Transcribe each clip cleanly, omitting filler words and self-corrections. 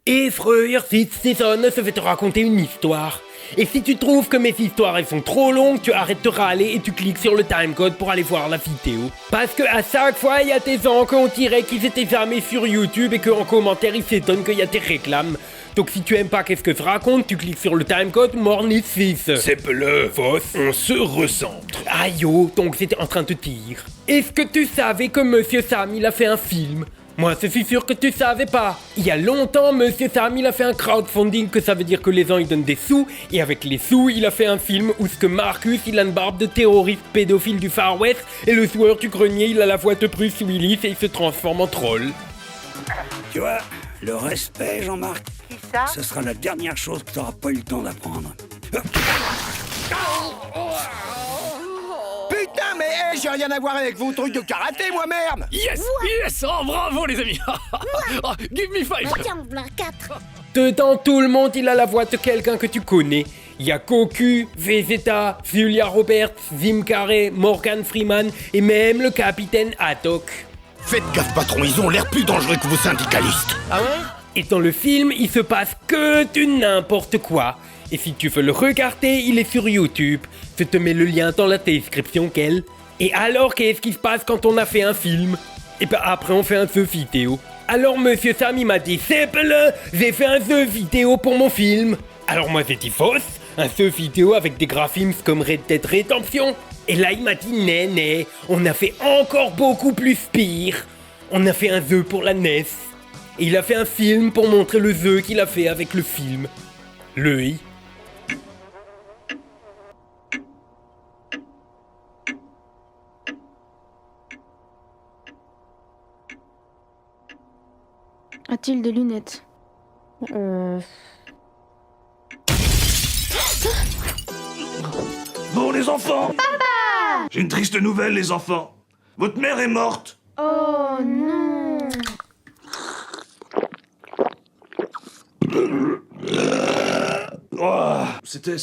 Et frère, cette saison, je vais te raconter une histoire. Et si tu trouves que mes histoires elles sont trop longues, tu arrêtes de râler et tu cliques sur le timecode pour aller voir la vidéo. Parce que à chaque fois, il y a des gens qu'on dirait qu'ils étaient jamais sur YouTube et qu'en commentaire, ils s'étonnent qu'il y a des réclames. Donc si tu aimes pas qu'est-ce que je raconte, tu cliques sur le timecode Morning 6. C'est le Voss, on se recentre. Aïe oh, donc c'était en train de dire. Est-ce que tu savais que Monsieur Sam, il a fait un film? Moi, je suis sûr que tu savais pas. Il y a longtemps, Monsieur Sam, il a fait un crowdfunding, que ça veut dire que les gens, ils donnent des sous, et avec les sous, il a fait un film où ce que Marcus, il a une barbe de terroriste pédophile du Far West, et le joueur du grenier, il a la voix de Bruce Willis, et il se transforme en troll. Tu vois, le respect, Jean-Marc, Ça ce sera la dernière chose que t'auras pas eu le temps d'apprendre. Putain, mais hey, j'ai rien à voir avec vos trucs de karaté, moi, merde. Yes, yes, oh bravo les amis. Oh, give me five. Tiens, voilà 4. Dedans, tout le monde, il a la voix de quelqu'un que tu connais. Il y a Goku, Vegeta, Julia Roberts, Jim Carrey, Morgan Freeman, et même le capitaine Haddock. Faites gaffe, patron, ils ont l'air plus dangereux que vos syndicalistes. Ah ouais? Et dans le film, il se passe que du n'importe quoi. Et si tu veux le regarder, il est sur YouTube. Je te mets le lien dans la description, Kel. Et alors, qu'est-ce qui se passe quand on a fait un film? Et ben après, on fait un jeu vidéo. Alors, Monsieur Sam, il m'a dit, c'est j'ai fait un jeu vidéo pour mon film. Alors moi, j'ai dit fausse, un jeu vidéo avec des graphismes comme Red Dead Redemption. Et là, il m'a dit, né, on a fait encore beaucoup plus pire. On a fait un jeu pour la NES. Et il a fait un film pour montrer le jeu qu'il a fait avec le film. L'œil. A-t-il des lunettes? Bon les enfants. Papa. J'ai une triste nouvelle les enfants. Votre mère est morte. Oh non! Oh, c'était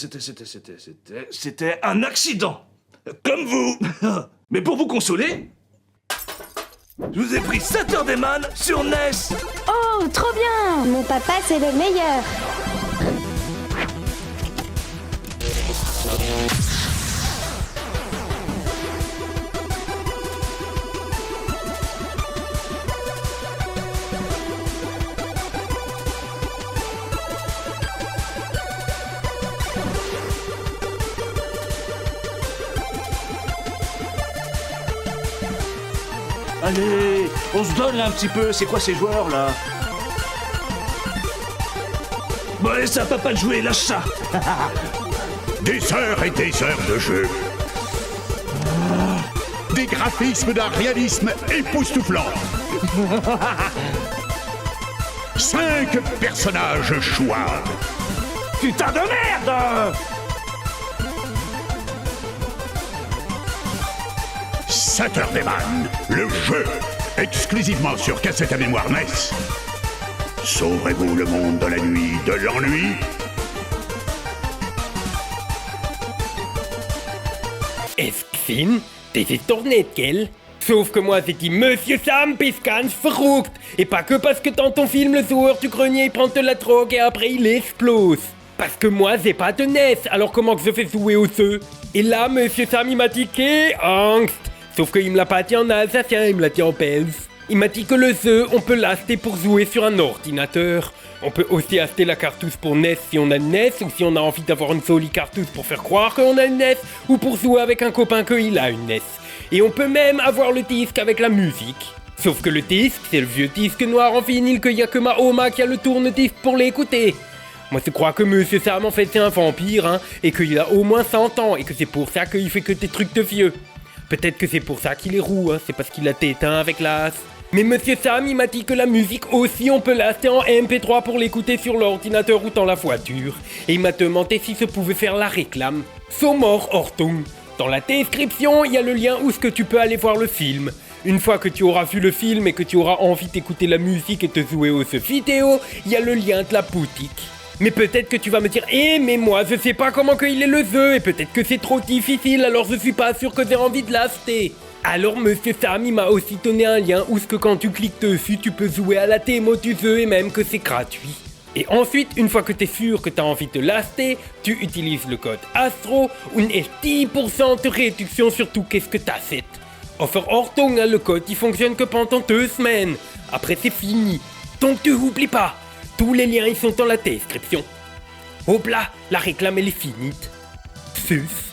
un accident. Comme vous. Mais pour vous consoler, je vous ai pris Saturday Man sur NES. Oh, trop bien! Mon papa, c'est le meilleur. Allez, on se donne là un petit peu. C'est quoi ces joueurs là? Bon allez, ça va pas de jouer, lâche ça. Des heures et des heures de jeu. Des graphismes d'un réalisme époustouflant. 5 personnages choix. Putain de merde! Saturday Man, le jeu, exclusivement sur cassette à mémoire NES. Sauverez-vous le monde de la nuit, de l'ennui? Esquin, t'es tourné, Kel? Sauf que moi, j'ai dit Monsieur Sam Piscan Frucht. Et pas que parce que dans ton film, le joueur du grenier il prend de la drogue et après il explose. Parce que moi, j'ai pas de NES, alors comment que je fais jouer au jeu? Et là, Monsieur Sam, il m'a dit qu'est angst. Sauf qu'il me l'a pas dit en alsacien, il me l'a dit en belge. Il m'a dit que le jeu, on peut l'acheter pour jouer sur un ordinateur. On peut aussi acheter la cartouche pour NES si on a une NES, ou si on a envie d'avoir une jolie cartouche pour faire croire qu'on a une NES, ou pour jouer avec un copain qu'il a une NES. Et on peut même avoir le disque avec la musique. Sauf que le disque, c'est le vieux disque noir en vinyle qu'il y a que ma Oma qui a le tourne-disque pour l'écouter. Moi, je crois que Monsieur Sam, en fait, c'est un vampire, hein, et qu'il a au moins 100 ans, et que c'est pour ça qu'il fait que des trucs de vieux. Peut-être que c'est pour ça qu'il est roux, hein, c'est parce qu'il a tétain avec l'as. Mais Monsieur Sam, il m'a dit que la musique aussi, on peut l'acheter en MP3 pour l'écouter sur l'ordinateur ou dans la voiture. Et il m'a demandé si je pouvais faire la réclame. Somor Ortung. Dans la description, il y a le lien où ce que tu peux aller voir le film. Une fois que tu auras vu le film et que tu auras envie d'écouter la musique et de jouer aux jeux vidéo, il y a le lien de la boutique. Mais peut-être que tu vas me dire, mais moi je sais pas comment qu'il est le jeu, et peut-être que c'est trop difficile, alors je suis pas sûr que j'ai envie de l'acheter. Alors Monsieur Sam, il m'a aussi donné un lien où ce que quand tu cliques dessus, tu peux jouer à la démo du jeu et même que c'est gratuit. Et ensuite, une fois que t'es sûr que t'as envie de l'acheter, tu utilises le code ASTRO où il y a 10% de réduction sur tout qu'est-ce que t'achètes. Offre hors ton, hein, le code il fonctionne que pendant 2 semaines. Après c'est fini. Donc tu oublies pas. Tous les liens ils sont dans la description. Hop là, la réclame elle est finie. Sus.